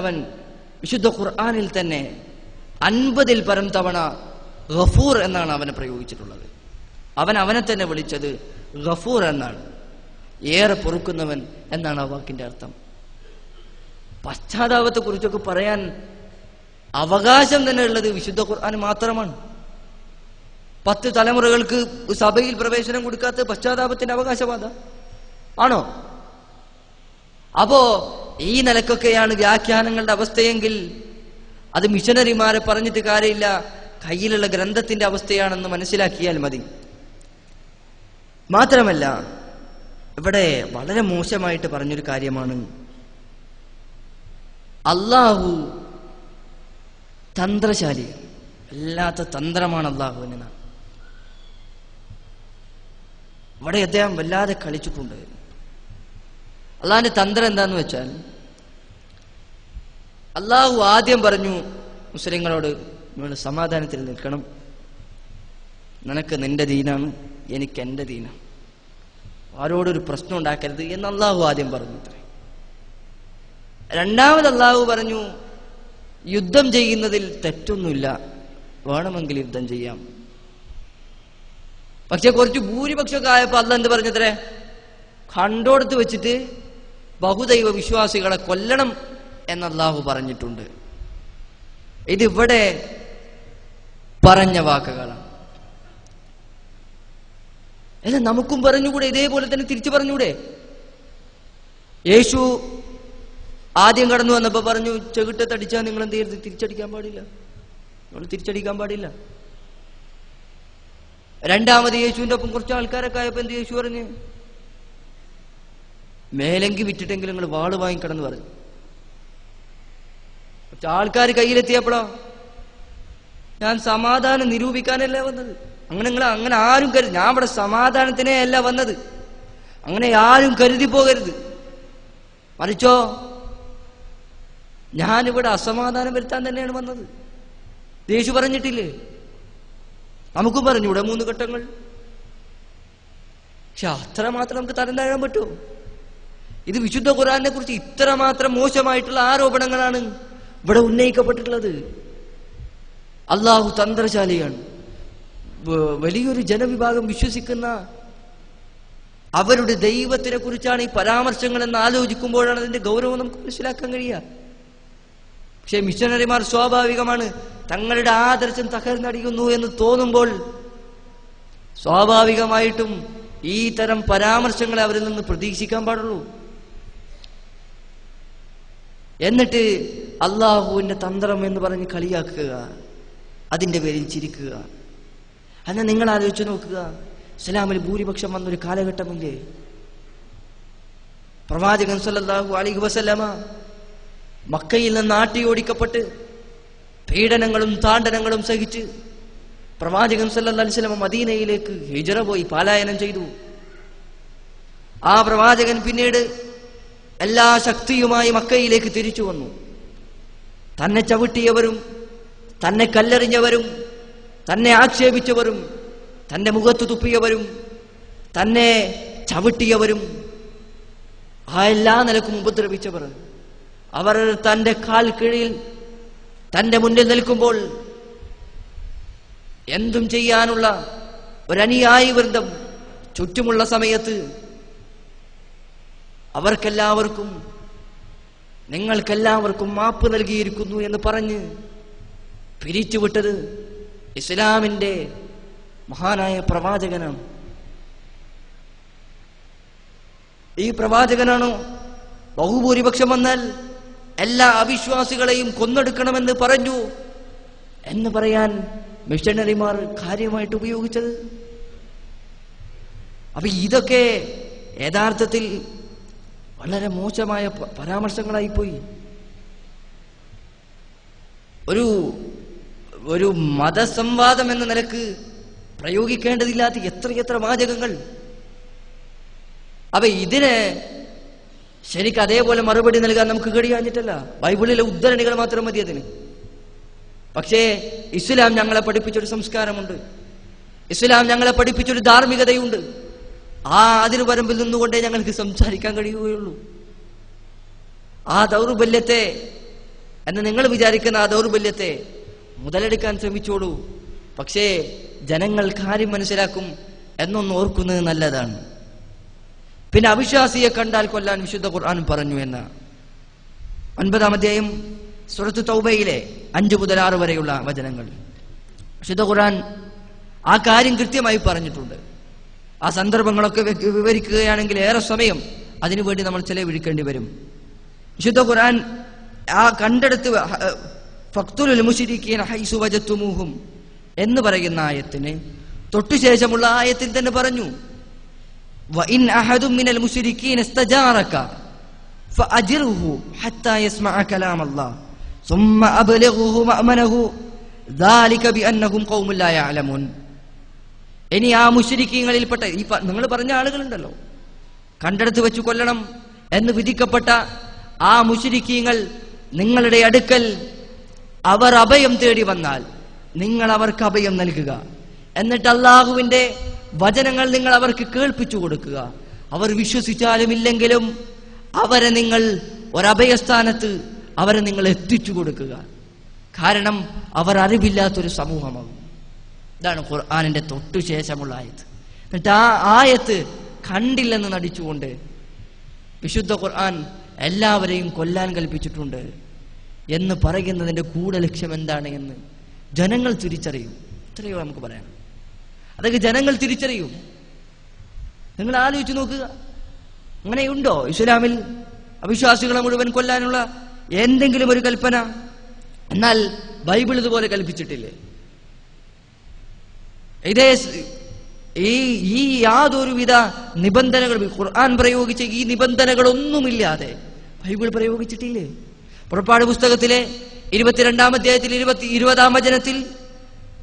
അവൻ വിശുദ്ധ ഖുർആനിൽ തന്നെ 50-ൽ പരം തവണ ഗഫൂർ എന്നാണ് അവനെ പ്രയോഗിച്ചിട്ടുള്ളത്. അവനെ തന്നെ വിളിച്ചത് ഗഫൂർ എന്നാണ്, ഏറെ പൊറുക്കുന്നവൻ എന്നാണ് ആ വാക്കിന്റെ അർത്ഥം. പശ്ചാത്താപത്തെ കുറിച്ചൊക്കെ പറയാൻ അവകാശം തന്നെ ഉള്ളത് വിശുദ്ധ ഖുർആൻ മാത്രമാണ്. 10 തലമുറകൾക്ക് സഭയിൽ പ്രവേശനം കൊടുക്കാത്ത പശ്ചാത്താപത്തിന്റെ അവകാശവാദ ആണോ? അപ്പോ ഈ നിലക്കൊക്കെയാണ് വ്യാഖ്യാനങ്ങളുടെ അവസ്ഥയെങ്കിൽ അത് മിഷനറിമാരെ പറഞ്ഞിട്ട് കാര്യമില്ല, കയ്യിലുള്ള ഗ്രന്ഥത്തിന്റെ അവസ്ഥയാണെന്ന് മനസ്സിലാക്കിയാൽ മതി. മാത്രമല്ല ഇവിടെ വളരെ മോശമായിട്ട് പറഞ്ഞൊരു കാര്യമാണ്, അള്ളാഹു തന്ത്രശാലി, വല്ലാത്ത തന്ത്രമാണ് അള്ളാഹുവിന്. ഇവിടെ അദ്ദേഹം വല്ലാതെ കളിച്ചിട്ടുണ്ട്. അള്ളാഹിന്റെ തന്ത്രം എന്താന്ന് വെച്ചാൽ, അള്ളാഹു ആദ്യം പറഞ്ഞു മുസ്ലിങ്ങളോട്, നിങ്ങൾ സമാധാനത്തിൽ നിൽക്കണം, നിനക്ക് നിന്റെ ദീനാണ്, എനിക്ക് എന്റെ ദീനാണ്, ആരോടൊരു പ്രശ്നം ഉണ്ടാക്കരുത് എന്ന് അള്ളാഹു ആദ്യം പറഞ്ഞു. രണ്ടാമത് അള്ളാഹു പറഞ്ഞു, യുദ്ധം ചെയ്യുന്നതിൽ തെറ്റൊന്നുമില്ല, വേണമെങ്കിൽ യുദ്ധം ചെയ്യാം. പക്ഷെ കുറച്ച് ഭൂരിപക്ഷമൊക്കെ ആയപ്പോ അള്ളാഹ് എന്ത് പറഞ്ഞത്രേ, കണ്ടോടത്ത് വെച്ചിട്ട് ബഹുദൈവ വിശ്വാസികളെ കൊല്ലണം എന്ന് അള്ളാഹു പറഞ്ഞിട്ടുണ്ട്. ഇതിവിടെ പറഞ്ഞ വാക്കുകളാണ്. അല്ല, നമുക്കും പറഞ്ഞുകൂടെ? ഇതേപോലെ തന്നെ തിരിച്ചു പറഞ്ഞൂടെ? യേശു ആദ്യം കടന്നു വന്നപ്പോ പറഞ്ഞു, ചെകിട്ടത്തടിച്ചാൽ നിങ്ങൾ എന്ത് ചെയ്യരുത്, തിരിച്ചടിക്കാൻ പാടില്ല, നിങ്ങൾ തിരിച്ചടിക്കാൻ പാടില്ല. രണ്ടാമത് യേശുവിന്റെ ഒപ്പം കുറച്ച് ആൾക്കാരൊക്കെ ആയപ്പോ എന്ത് യേശു പറഞ്ഞു, മേലെങ്കി വിറ്റിട്ടെങ്കിലും നിങ്ങൾ വാള് വാങ്ങിക്കണമെന്ന് പറഞ്ഞു. കുറച്ച് ആൾക്കാർ കയ്യിലെത്തിയപ്പോഴോ, ഞാൻ സമാധാനം നിരൂപിക്കാനല്ല വന്നത്, അങ്ങനെ ആരും കരുതി, ഞാൻ ഇവിടെ സമാധാനത്തിനേ അല്ല വന്നത്, അങ്ങനെ ആരും കരുതി പോകരുത്, മറിച്ചോ ഞാനിവിടെ അസമാധാനം വരുത്താൻ തന്നെയാണ് വന്നത്. യേശു പറഞ്ഞിട്ടില്ലേ? നമുക്കും പറഞ്ഞൂടെ 3 ഘട്ടങ്ങൾ? പക്ഷെ അത്രമാത്രം നമുക്ക് തരം താഴാൻ പറ്റുമോ? ഇത് വിശുദ്ധ ഖുർആനെ കുറിച്ച് ഇത്രമാത്രം മോശമായിട്ടുള്ള ആരോപണങ്ങളാണ് ഇവിടെ ഉന്നയിക്കപ്പെട്ടിട്ടുള്ളത്. അള്ളാഹു തന്ത്രശാലിയാണ്. വലിയൊരു ജനവിഭാഗം വിശ്വസിക്കുന്ന അവരുടെ ദൈവത്തിനെ കുറിച്ചാണ് ഈ പരാമർശങ്ങൾ എന്ന് ആലോചിക്കുമ്പോഴാണ് അതിന്റെ ഗൗരവം നമുക്ക് മനസ്സിലാക്കാൻ കഴിയുക. പക്ഷെ മിഷനറിമാർ സ്വാഭാവികമാണ്, തങ്ങളുടെ ആദർശം തകർന്നടിയുന്നു എന്ന് തോന്നുമ്പോൾ സ്വാഭാവികമായിട്ടും ഈ തരം പരാമർശങ്ങളെ അവരിൽ നിന്ന് പ്രതീക്ഷിക്കാൻ പാടുള്ളൂ. എന്നിട്ട് അള്ളാഹുവിന്റെ തന്ത്രം എന്ന് പറഞ്ഞ് കളിയാക്കുക, അതിന്റെ പേരിൽ ചിരിക്കുക. എന്നാൽ നിങ്ങൾ ആലോചിച്ചു നോക്കുക, ഇസ്ലാമിൽ ഭൂരിപക്ഷം വന്നൊരു കാലഘട്ടമില്ലേ? പ്രവാചകൻ സല്ലല്ലാഹു അലൈഹി വസല്ലമ മക്കയിൽ നിന്ന് ആട്ടിയോടിക്കപ്പെട്ട് പീഡനങ്ങളും താണ്ഡനങ്ങളും സഹിച്ച് പ്രവാചകൻ സല്ലല്ലാഹു അലൈഹി വസല്ലമ മദീനയിലേക്ക് ഹിജ്റ പോയി പലായനം ചെയ്തു. ആ പ്രവാചകൻ പിന്നീട് എല്ലാ ശക്തിയുമായി മക്കയിലേക്ക് തിരിച്ചു വന്നു. തന്നെ ചവിട്ടിയവരും തന്നെ കല്ലെറിഞ്ഞവരും തന്നെ ആക്ഷേപിച്ചവരും തന്റെ മുഖത്ത് തുപ്പിയവരും തന്നെ ചവിട്ടിയവരും ആ എല്ലാ നിലക്കും ഉപദ്രവിച്ചവർ, അവർ തന്റെ കാൽ കീഴിൽ തന്റെ മുന്നിൽ നിൽക്കുമ്പോൾ എന്തും ചെയ്യാനുള്ള ഒരനുയായി വൃന്ദം ചുറ്റുമുള്ള സമയത്ത് അവർക്കെല്ലാവർക്കും നിങ്ങൾക്കെല്ലാവർക്കും മാപ്പ് നൽകിയിരിക്കുന്നു എന്ന് പറഞ്ഞ് പിരിച്ചുവിട്ടത് ഇസ്ലാമിന്റെ മഹാനായ പ്രവാചകനാണ്. ഈ പ്രവാചകനാണോ ബഹുഭൂരിപക്ഷം വന്നാൽ എല്ലാ അവിശ്വാസികളെയും കൊന്നെടുക്കണമെന്ന് പറഞ്ഞു എന്ന് പറയാൻ മിഷണറിമാർ കാര്യമായിട്ട് ഉപയോഗിച്ചത്? അപ്പൊ ഇതൊക്കെ യഥാർത്ഥത്തിൽ വളരെ മോശമായ പരാമർശങ്ങളായിപ്പോയി. ഒരു മതസംവാദം എന്ന നിലക്ക് പ്രയോഗിക്കേണ്ടതില്ലാത്ത എത്രയെത്ര വാചകങ്ങൾ. അപ്പൊ ഇതിന് ശരിക്കും അതേപോലെ മറുപടി നൽകാൻ നമുക്ക് കഴിയാഞ്ഞിട്ടല്ല, ബൈബിളിലെ ഉദ്ധരണികൾ മാത്രം മതി അതിന്. പക്ഷേ ഇസ്ലാം ഞങ്ങളെ പഠിപ്പിച്ചൊരു സംസ്കാരമുണ്ട്, ഇസ്ലാം ഞങ്ങളെ പഠിപ്പിച്ചൊരു ധാർമ്മികതയുണ്ട്. ആ അതിർവരമ്പിൽ നിന്നുകൊണ്ടേ ഞങ്ങൾക്ക് സംസാരിക്കാൻ കഴിയുകയുള്ളൂ. ആ ദൗർബല്യത്തെ എന്ന് നിങ്ങൾ വിചാരിക്കുന്ന ആ ദൗർബല്യത്തെ മുതലെടുക്കാൻ ശ്രമിച്ചോളൂ. പക്ഷേ ജനങ്ങൾ കാര്യം മനസ്സിലാക്കും എന്നൊന്ന് ഓർക്കുന്നത് നല്ലതാണ്. പിന്നെ അവിശ്വാസിയെ കണ്ടാൽ കൊല്ലാൻ വിശുദ്ധ ഖുർആൻ പറഞ്ഞു എന്ന 9-ാം അധ്യായം സൂറത്ത് തൗബയിലെ 5 മുതൽ 6 വരെയുള്ള വചനങ്ങൾ വിശുദ്ധ ഖുർആൻ ആ കാര്യം കൃത്യമായി പറഞ്ഞിട്ടുണ്ട്. ആ സന്ദർഭങ്ങളൊക്കെ വിവരിക്കുകയാണെങ്കിൽ ഏറെ സമയം അതിനുവേണ്ടി നമ്മൾ ചെലവഴിക്കേണ്ടി വരും. വിശുദ്ധ ഖുർആൻ ആ കണ്ടെടുത്ത് ഫഖ്തുലുൽ മുശ്രിക്കീന ഹൈസു വജത്തുമൂഹും എന്ന് പറയുന്ന ആയത്തിന് തൊട്ടുശേഷമുള്ള ആയത്തിൽ തന്നെ പറഞ്ഞു, വഇൻ അഹദും മിനൽ മുശ്രിക്കീന ഇസ്തജാറക ഫഅജിർഹു ഹത്താ യസ്മഅ കലാമല്ലാഹ് സുമ്മ അബ്ലിഗ്ഹു മഅമനഹു ദാലിക ബിഅന്നഹും ഖൗമുൻ ലാ യഅലമൂൻ. ഇനി ആ മുശ്രിക്കീങ്ങളിൽപ്പെട്ട ഈ നിങ്ങൾ പറഞ്ഞ ആളുകളുണ്ടല്ലോ, കണ്ടെടുത്ത് വെച്ച് കൊല്ലണം എന്ന് വിധിക്കപ്പെട്ട ആ മുശ്രിക്കീങ്ങൾ നിങ്ങളുടെ അടുക്കൽ അവർ അഭയം തേടി വന്നാൽ നിങ്ങൾ അവർക്ക് അഭയം നൽകുക. എന്നിട്ട് അള്ളാഹുവിന്റെ വചനങ്ങൾ നിങ്ങൾ അവർക്ക് കേൾപ്പിച്ചു കൊടുക്കുക. അവർ വിശ്വസിച്ചാലും ഇല്ലെങ്കിലും അവരെ നിങ്ങൾ ഒരഭയസ്ഥാനത്ത് അവരെ നിങ്ങൾ എത്തിച്ചു കൊടുക്കുക. കാരണം അവർ അറിവില്ലാത്തൊരു സമൂഹമാകും. ഇതാണ് ഖുർആനിന്റെ തൊട്ടുശേഷമുള്ള ആയത്ത്. എന്നിട്ട് ആ ആയത്ത് കണ്ടില്ലെന്ന് നടിച്ചുകൊണ്ട് വിശുദ്ധ ഖുർആൻ എല്ലാവരെയും കൊല്ലാൻ കൽപ്പിച്ചിട്ടുണ്ട് എന്ന് പറയുന്നതിന്റെ കൂടെ ലക്ഷ്യം എന്താണ് എന്ന് ജനങ്ങൾ തിരിച്ചറിയും. ഇത്രയോ നമുക്ക് പറയാം. അതൊക്കെ ജനങ്ങൾ തിരിച്ചറിയും. നിങ്ങൾ ആലോചിച്ച് നോക്കുക, അങ്ങനെയുണ്ടോ ഇസ്ലാമിൽ അവിശ്വാസികളെ മുഴുവൻ കൊല്ലാനുള്ള എന്തെങ്കിലും ഒരു കൽപ്പന? എന്നാൽ ബൈബിൾ ഇതുപോലെ കൽപ്പിച്ചിട്ടില്ലേ? ഇതേ ഈ യാതൊരുവിധ നിബന്ധനകൾ ഖുർആൻ പ്രയോഗിച്ച ഈ നിബന്ധനകളൊന്നുമില്ലാതെ ബൈബിൾ പ്രയോഗിച്ചിട്ടില്ലേ? പുറപ്പാട് പുസ്തകത്തിലെ 22-ാം അധ്യായത്തിൽ 20-ാം വചനത്തിൽ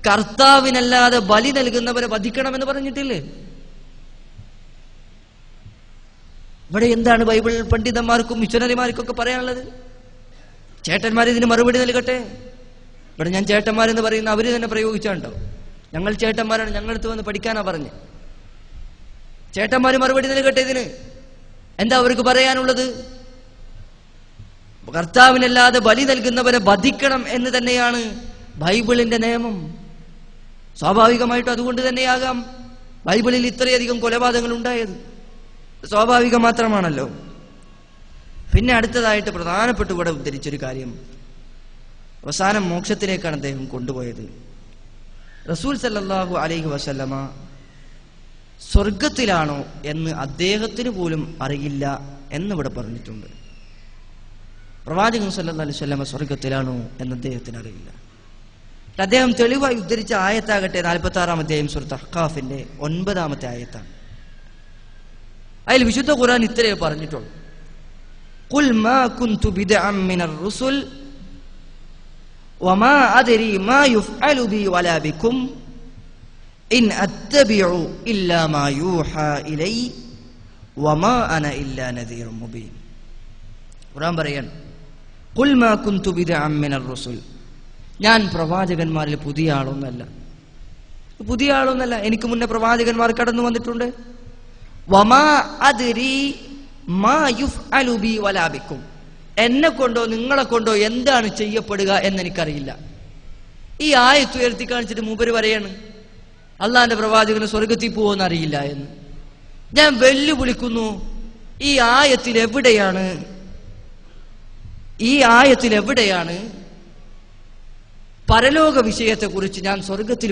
കർത്താവിനല്ലാതെ ബലി നൽകുന്നവരെ വധിക്കണമെന്ന് പറഞ്ഞിട്ടില്ലേ? ഇവിടെ എന്താണ് ബൈബിൾ പണ്ഡിതന്മാർക്കും മിഷനറിമാർക്കൊക്കെ പറയാനുള്ളത്? ചേട്ടന്മാർ ഇതിന് മറുപടി നൽകട്ടെ. ഇവിടെ ഞാൻ ചേട്ടന്മാരെന്ന് പറയുന്ന അവര് തന്നെ പ്രയോഗിച്ചാണ്ടോ? ഞങ്ങൾ ചേട്ടന്മാരാണ്, ഞങ്ങളടുത്ത് വന്ന് പഠിക്കാനാ പറഞ്ഞ്. ചേട്ടന്മാര് മറുപടി നൽകട്ടെ. ഇതിന് എന്താ അവർക്ക് പറയാനുള്ളത്? കർത്താവിനല്ലാതെ ബലി നൽകുന്നവരെ വധിക്കണം എന്ന് തന്നെയാണ് ബൈബിളിന്റെ നിയമം. സ്വാഭാവികമായിട്ടും അതുകൊണ്ട് തന്നെയാകാം ബൈബിളിൽ ഇത്രയധികം കൊലപാതകങ്ങൾ ഉണ്ടായത്. സ്വാഭാവികം മാത്രമാണല്ലോ. പിന്നെ അടുത്തതായിട്ട് പ്രധാനപ്പെട്ട ഇവിടെ ഉദ്ധരിച്ചൊരു കാര്യം, അവസാനം മോക്ഷത്തിലേക്കാണ് അദ്ദേഹം കൊണ്ടുപോയത്. റസൂൽ സല്ലല്ലാഹു അലൈഹി വസല്ലമ സ്വർഗത്തിലാണോ എന്ന് അദ്ദേഹത്തിന് പോലും അറിയില്ല എന്നിവിടെ പറഞ്ഞിട്ടുണ്ട്. പ്രവാചകൻ സല്ലല്ലാഹു അലൈഹി വസല്ലമ സ്വർഗത്തിലാണോ എന്ന് അദ്ദേഹത്തിന് അറിയില്ല. അദ്ദേഹം തെളിവായി ഉദ്ധരിച്ച ആയത്താകട്ടെ 46-ാം അധ്യായം സൂറത്ത് അഹ്ഖാഫിന്റെ 9-ാമത്തെ ആയത്താണ്. അതിൽ വിശുദ്ധ ഖുർആൻ ഇത്രയേ പറഞ്ഞിട്ടുള്ളൂ, ഖുൽ മാ കുൻതു ബിദ്അൻ മിനർ റുസുൽ വമാ അദ്രി മാ യുഫ്അലു ബി വലാ ബികും ഇൻ അത്തബിഉ ഇല്ലാ മാ യൂഹാ ഇലൈ വമാ അന ഇല്ലാ നദീറും മുബീൻ. ഖുർആൻ പറയാണ്, ഖുൽ മാ കുൻതു ബിദ്അൻ മിനർ റുസുൽ, ഞാൻ പ്രവാചകന്മാരിൽ പുതിയ ആളൊന്നല്ല. എനിക്ക് മുന്നേ പ്രവാചകന്മാർ കടന്നു വന്നിട്ടുണ്ട്. വമാ അദ്രി മാ യുഫ്അലു ബി വലാ ബികും, എന്നെ കൊണ്ടോ നിങ്ങളെ കൊണ്ടോ എന്താണ് ചെയ്യപ്പെടുക എന്നെനിക്കറിയില്ല. ഈ ആയത്ത് ഉയർത്തി കാണിച്ചിട്ട് മൂപ്പര് പറയാണ് അള്ളാന്റെ പ്രവാചകന് സ്വർഗത്തിൽ പോകുമെന്ന് അറിയില്ല എന്ന്. ഞാൻ വെല്ലുവിളിക്കുന്നു, ഈ ആയത്തിൽ എവിടെയാണ് പരലോക വിഷയത്തെ കുറിച്ച് ഞാൻ സ്വർഗത്തിൽ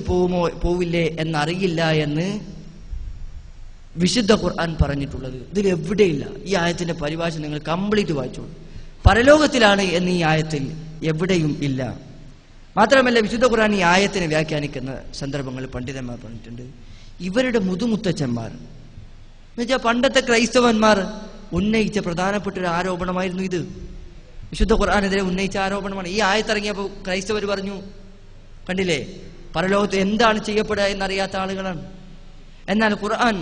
പോവില്ലേ എന്നറിയില്ല എന്ന് വിശുദ്ധ ഖുർആൻ പറഞ്ഞിട്ടുള്ളത്? ഇതിൽ എവിടെയില്ല. ഈ ആയത്തിന്റെ പരിഭാഷ നിങ്ങൾ കംപ്ലീറ്റ് വായിച്ചോളൂ. പരലോകത്തിലാണ് എന്ന് ഈ ആയത്തിൽ എവിടെയും ഇല്ല. മാത്രമല്ല വിശുദ്ധ ഖുർആൻ ഈ ആയത്തിനെ വ്യാഖ്യാനിക്കുന്ന സന്ദർഭങ്ങളിൽ പണ്ഡിതന്മാർ പറഞ്ഞിട്ടുണ്ട്, ഇവരുടെ മുതുമുത്തച്ഛന്മാർ എന്നുവെച്ചാൽ പണ്ടത്തെ ക്രൈസ്തവന്മാർ ഉന്നയിച്ച പ്രധാനപ്പെട്ട ഒരു ആരോപണമായിരുന്നു ഇത്. വിശുദ്ധ ഖുർആനെതിരെ ഉന്നയിച്ച ആരോപണമാണ്. ഈ ആയത്തിറങ്ങിയപ്പോൾ ക്രൈസ്തവർ പറഞ്ഞു, കണ്ടില്ലേ, പരലോകത്ത് എന്താണ് ചെയ്യപ്പെടുക എന്നറിയാത്ത ആളുകളാണ്. എന്നാൽ ഖുർആൻ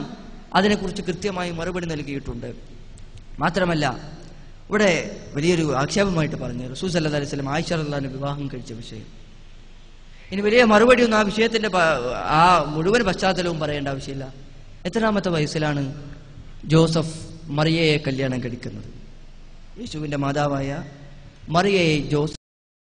അതിനെക്കുറിച്ച് കൃത്യമായി മറുപടി നൽകിയിട്ടുണ്ട്. മാത്രമല്ല ഇവിടെ വലിയൊരു ആക്ഷേപമായിട്ട് പറഞ്ഞു റസൂൽ സല്ലല്ലാഹു അലൈഹി വസല്ലം ആയിഷ റളിയല്ലാഹു വിവാഹം കഴിച്ച വിഷയം. ഇനി വലിയ മറുപടി ഒന്നും ആ വിഷയത്തിന്റെ ആ മുഴുവൻ പശ്ചാത്തലവും പറയേണ്ട ആവശ്യമില്ല. എത്രാമത്തെ വയസ്സിലാണ് ജോസഫ് മറിയയെ കല്യാണം കഴിക്കുന്നത്? യേശുവിന്റെ മാതാവായ മറിയയെ ജോസഫ്